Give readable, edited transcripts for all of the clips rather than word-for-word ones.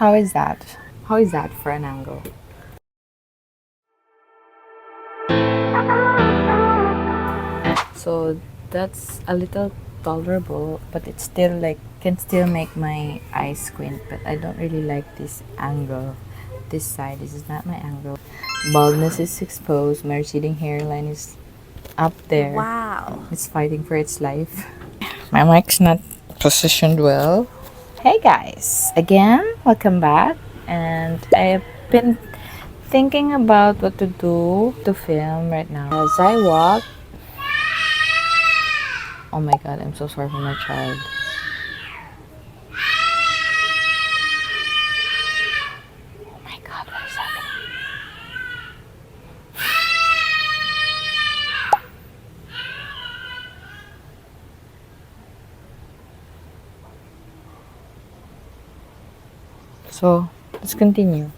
How is that? How is that for an angle? So that's a little tolerable, but it's still like can still make my eyes squint, but I don't really like this angle. This side, this is not my angle. Baldness is exposed, my receding hairline is up there. Wow. It's fighting for its life. My mic's not positioned well. Hey guys, again, welcome back. And I've been thinking about what to do to film right now. As I walk, oh my god, I'm so sorry for my child. Oh my god, what is happening? So let's continue.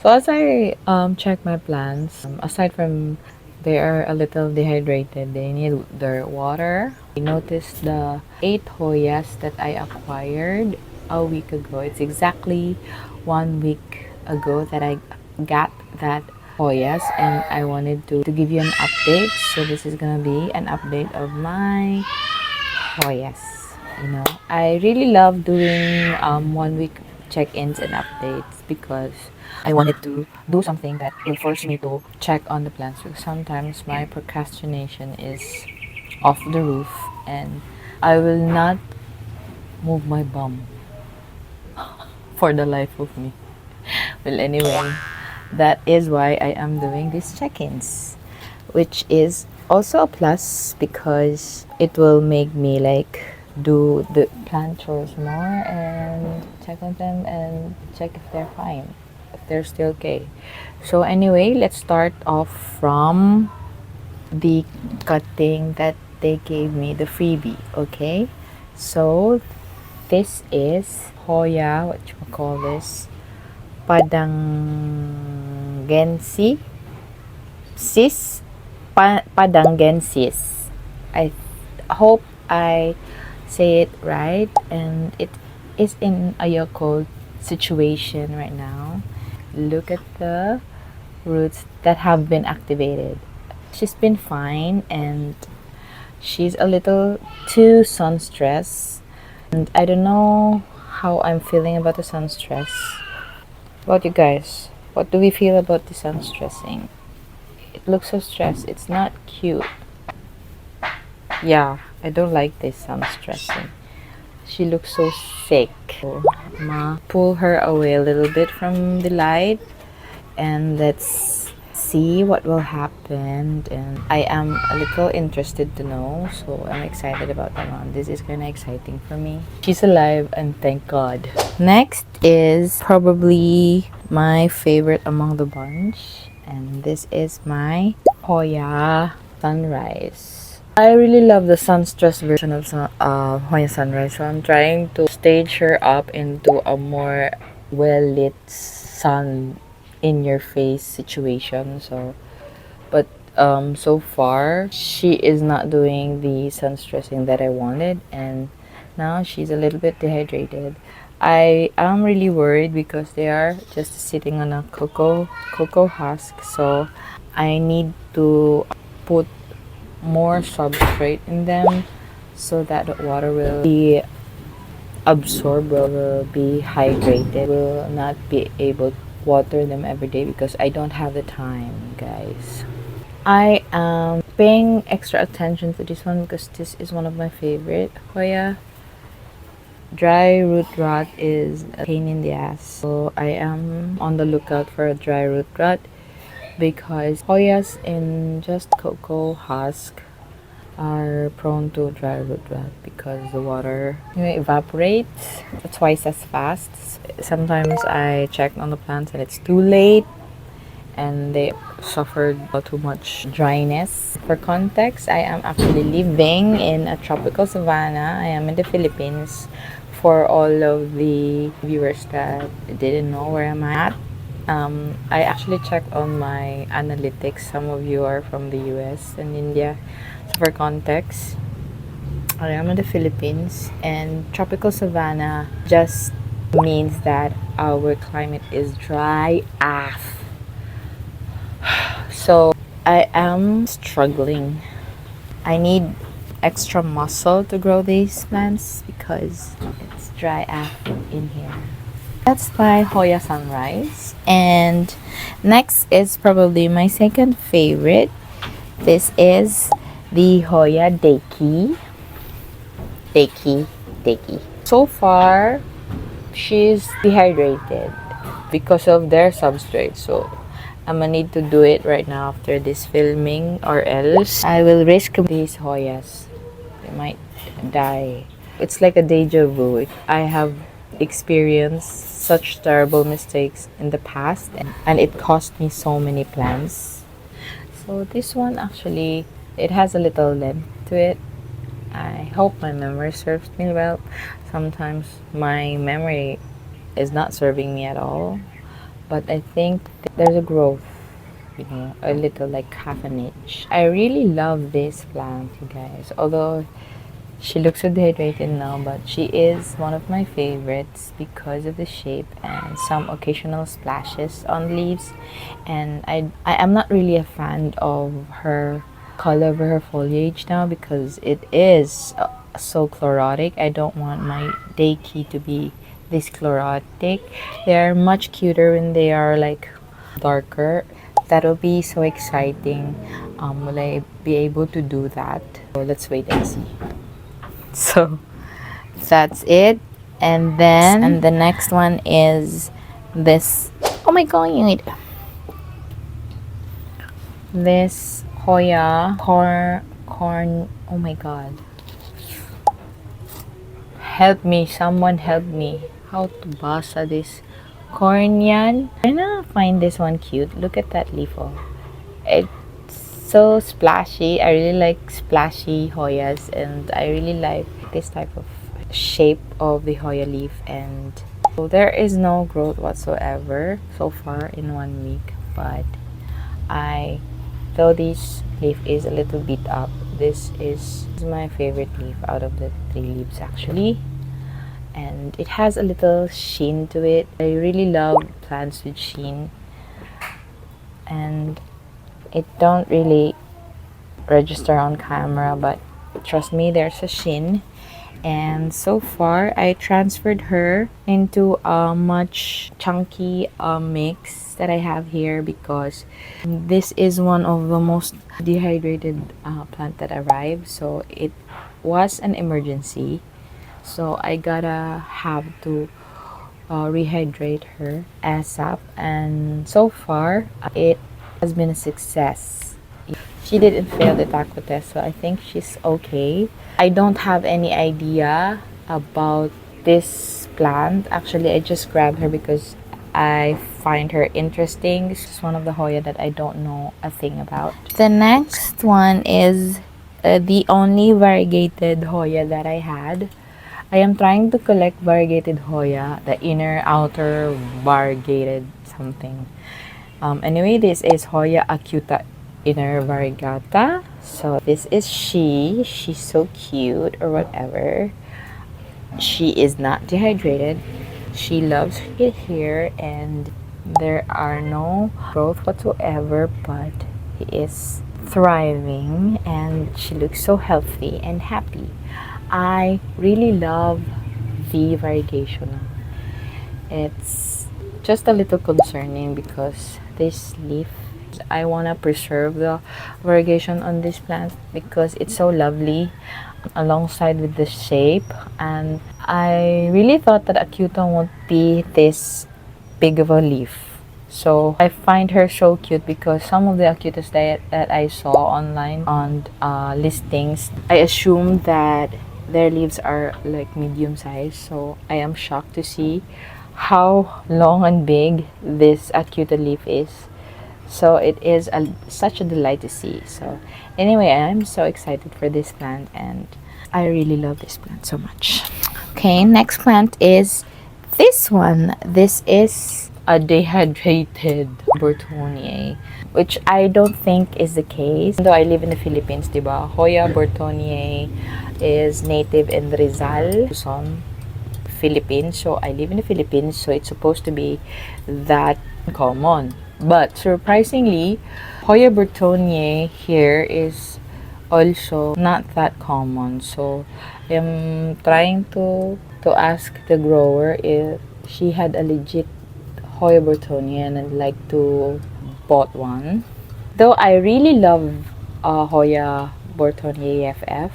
So as I check my plants, aside from they are a little dehydrated, they need their water. I noticed the 8 Hoyas that I acquired a week ago. It's exactly 1 week ago that I got that Hoyas, and I wanted to give you an update. So this is gonna be an update of my Hoyas. I really love doing 1 week check-ins and updates because I wanted to do something that will force me to check on the plants, because sometimes my procrastination is off the roof and I will not move my bum for the life of me. Well, anyway, that is why I am doing these check-ins, which is also a plus because it will make me like do the plant chores more and check on them and check if they're fine, if they're still okay. So anyway, let's start off from the cutting that they gave me, the freebie. Okay, so this is Hoya, what you call this, padangensis. I hope I say it right, and it is in a Yakult situation right now. Look at the roots that have been activated. She's been fine, and she's a little too sun stressed, and I don't know how I'm feeling about the sun stress. What about you guys? What do we feel about the sun stressing? It looks so stressed. It's not cute. Yeah, I don't like this sun stressing. She looks so sick. Pull her away a little bit from the light and let's see what will happen. And I am a little interested to know, so I'm excited about that one. This is kind of exciting for me. She's alive, and thank God. Next is probably my favorite among the bunch, and this is my Hoya Sunrise. I really love the sun-stressed version of Hoya Sunrise, so I'm trying to stage her up into a more well-lit sun in your face situation. But so far she is not doing the sun stressing that I wanted, and now she's a little bit dehydrated. I am really worried because they are just sitting on a cocoa husk, so I need to put more substrate in them so that the water will be absorbed, will be hydrated. Will not be able to water them every day because I don't have the time, guys. I am paying extra attention to this one because this is one of my favorite Hoya. Dry root rot is a pain in the ass, so I am on the lookout for a dry root rot because Hoyas in just cocoa husk are prone to dry root rot because the water evaporates twice as fast. Sometimes I check on the plants and it's too late and they suffered too much dryness. For context, I am actually living in a tropical savanna. I am in the Philippines. For all of the viewers that didn't know where I'm at, I actually checked on my analytics. Some of you are from the US and India. So for context, I am in the Philippines, and tropical savanna just means that our climate is dry AF. So I am struggling. I need extra muscle to grow these plants because it's dry AF in here. That's my Hoya Sunrise. And next is probably my second favorite. This is the Hoya deykei. Deykei. So far, she's dehydrated because of their substrate. So I'm gonna need to do it right now after this filming, or else I will risk these Hoyas. They might die. It's like a deja vu. I have experienced such terrible mistakes in the past, and it cost me so many plants. So this one actually, it has a little length to it. I hope my memory serves me well. Sometimes my memory is not serving me at all, but I think there's a growth, a little, like half an inch. I really love this plant, you guys, although she looks so dehydrated now, but she is one of my favorites because of the shape and some occasional splashes on leaves. And I am not really a fan of her color of her foliage now because it is so chlorotic. I don't want my deykei to be this chlorotic. They are much cuter when they are like darker. That'll be so exciting. Will I be able to do that? So let's wait and see. So that's it. And then the next one is this. Oh my god, this Hoya corn. Oh my god, help me, someone help me. How to basa this cornyan? I'm gonna find this one cute. Look at that leaf. Oh, it's so splashy. I really like splashy Hoyas, and I really like this type of shape of the Hoya leaf. And so there is no growth whatsoever so far in 1 week, but though this leaf is a little beat up, this is my favorite leaf out of the 3 leaves actually, and it has a little sheen to it. I really love plants with sheen, and it don't really register on camera, but trust me, there's a sheen. And so far I transferred her into a much chunky mix that I have here because this is one of the most dehydrated plant that arrived, so it was an emergency. So I gotta have to rehydrate her ASAP, and so far it has been a success. She didn't fail the taco test, so I think she's okay. I don't have any idea about this plant. Actually, I just grabbed her because I find her interesting. This is one of the Hoya that I don't know a thing about. The next one is the only variegated Hoya that I had. I am trying to collect variegated Hoya, the inner, outer, variegated something. Anyway, this is Hoya acuta inner variegata. So this is she's so cute, or whatever. She is not dehydrated. She loves it here, and there are no growth whatsoever, but he is thriving, and she looks so healthy and happy. I really love the variegation. It's just a little concerning because this leaf, I want to preserve the variegation on this plant because it's so lovely alongside with the shape. And I really thought that acuta won't be this big of a leaf, so I find her so cute because some of the acutas that I saw online on listings, I assumed that their leaves are like medium size. So I am shocked to see how long and big this acuta leaf is. So it is such a delight to see. So anyway, I'm so excited for this plant, and I really love this plant so much. Okay, next plant is this one. This is a dehydrated burtoniae, which I don't think is the case. Though I live in the Philippines, diba? Hoya burtoniae is native in Rizal, Luzon, Philippines. So I live in the Philippines, so it's supposed to be that common. But surprisingly, Hoya burtoniae here is also not that common. So I'm trying to ask the grower if she had a legit Hoya burtoniae and I'd like to bought one. Though I really love Hoya burtoniae AFF,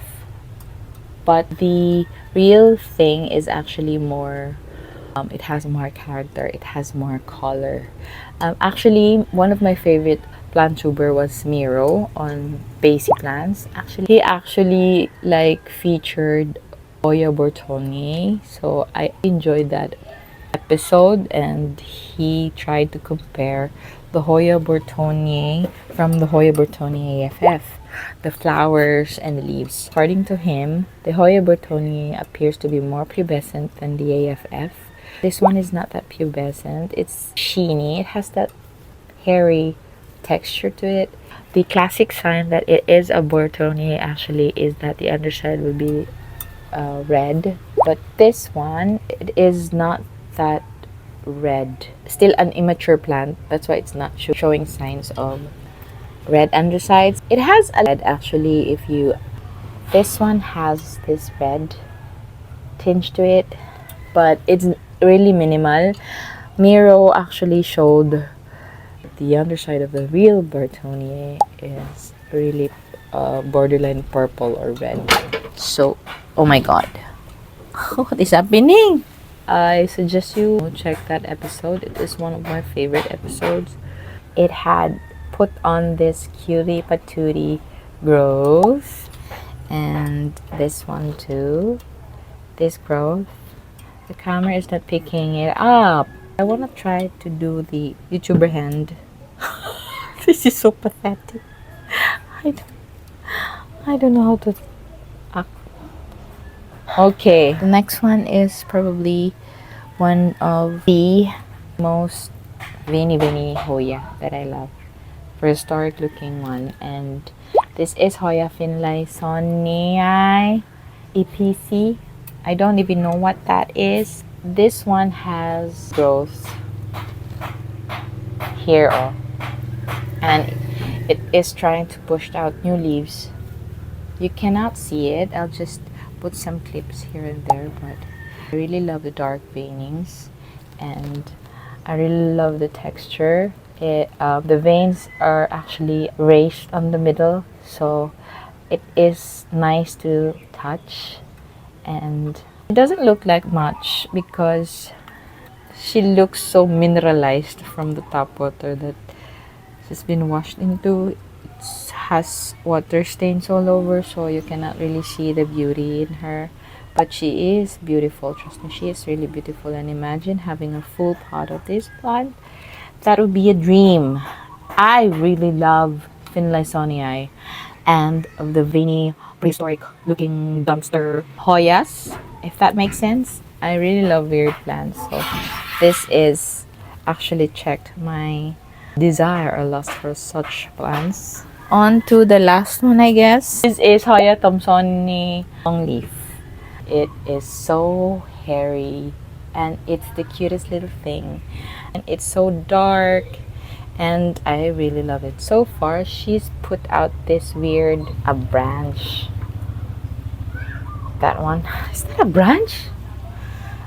but the real thing is actually more it has more character, it has more color. Actually, one of my favorite plant tuber was Miro on Basic Plants. Actually, he actually like featured Hoya burtoniae, so I enjoyed that episode, and he tried to compare the Hoya burtoniae from the Hoya burtoniae AFF, the flowers and the leaves. According to him, the Hoya burtoniae appears to be more pubescent than the AFF. This one is not that pubescent. It's sheeny. It has that hairy texture to it. The classic sign that it is a burtoniae actually is that the underside will be red. But this one, it is not that red. Still an immature plant. That's why it's not showing signs of red undersides. It has a red actually. If you, this one has this red tinge to it, but it's really minimal. Miro actually showed the underside of the real burtoniae is really borderline purple or red. So, oh my god, what is happening? I suggest you check that episode. It is one of my favorite episodes. It had put on this cutie patootie growth, and this one too. This growth. The camera is not picking it up. I want to try to do the YouTuber hand. This is so pathetic. I don't know how to act. Okay, the next one is probably one of the most veiny Hoya that I love. Prehistoric looking one, and this is Hoya finlaysonii EPC. I don't even know what that is. This one has growth here, and it is trying to push out new leaves. You cannot see it. I'll just put some clips here and there, but I really love the dark veinings, and I really love the texture. The veins are actually raised on the middle, so it is nice to touch, and it doesn't look like much because she looks so mineralized from the top water that she's been washed into. It has water stains all over, so you cannot really see the beauty in her, but she is beautiful. Trust me, she is really beautiful. And imagine having a full pot of this plant. That would be a dream. I really love finlaysonii and the veiny prehistoric looking dumpster Hoyas, if that makes sense. I really love weird plants, so this is actually checked my desire or lust for such plants. On to the last one, I guess. This is Hoya thomsonii longleaf. It is so hairy, and it's the cutest little thing, and it's so dark, and I really love it. So far, she's put out this weird a branch. That one, is that a branch?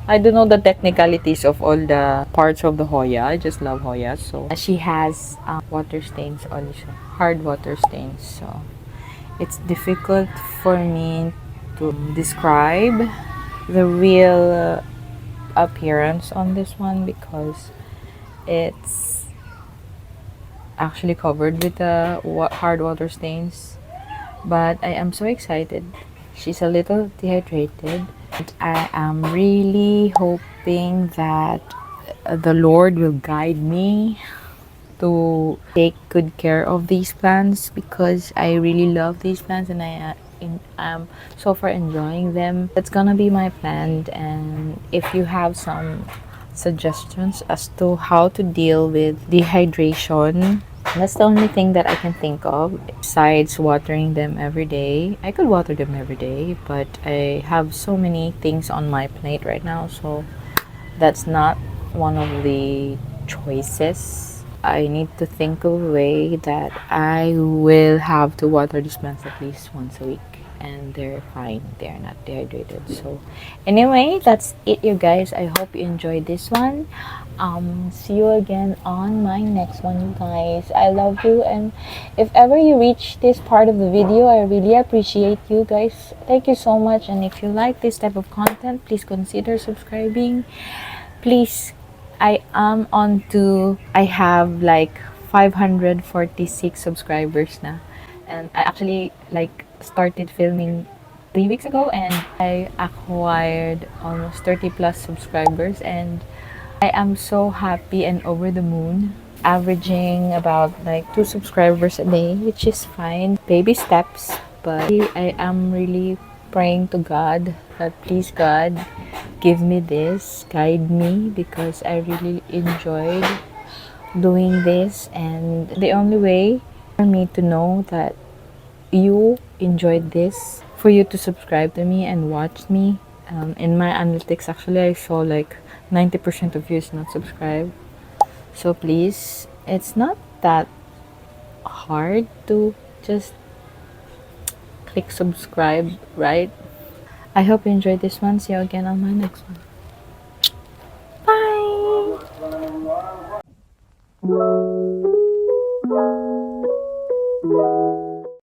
I don't know the technicalities of all the parts of the Hoya. I just love Hoya. So she has water stains also, hard water stains. So it's difficult for me to describe the real appearance on this one because it's actually covered with the hard water stains. But I am so excited. She's a little dehydrated. I am really hoping that the Lord will guide me to take good care of these plants because I really love these plants and I am so far enjoying them. That's gonna be my plan, and if you have some suggestions as to how to deal with dehydration That's the only thing that I can think of besides watering them every day. I could water them every day, but I have so many things on my plate right now, so that's not one of the choices. I need to think of a way that I will have to water these plants at least once a week, and they're fine. They're not dehydrated. So anyway, that's it, you guys. I hope you enjoyed this one. See you again on my next one, you guys. I love you, and if ever you reach this part of the video, I really appreciate you guys. Thank you so much. And if you like this type of content, please consider subscribing. Please, I have like 546 subscribers na, and I actually like started filming 3 weeks ago, and I acquired almost 30 plus subscribers, and I am so happy and over the moon, averaging about like 2 subscribers a day, which is fine. Baby steps, but I am really praying to God that please God give me this, guide me, because I really enjoyed doing this, and the only way for me to know that you enjoyed this, for you to subscribe to me and watch me. In my analytics, actually, I saw like 90% of you is not subscribed. So please, it's not that hard to just click subscribe, right? I hope you enjoyed this one. See you again on my next one. Bye!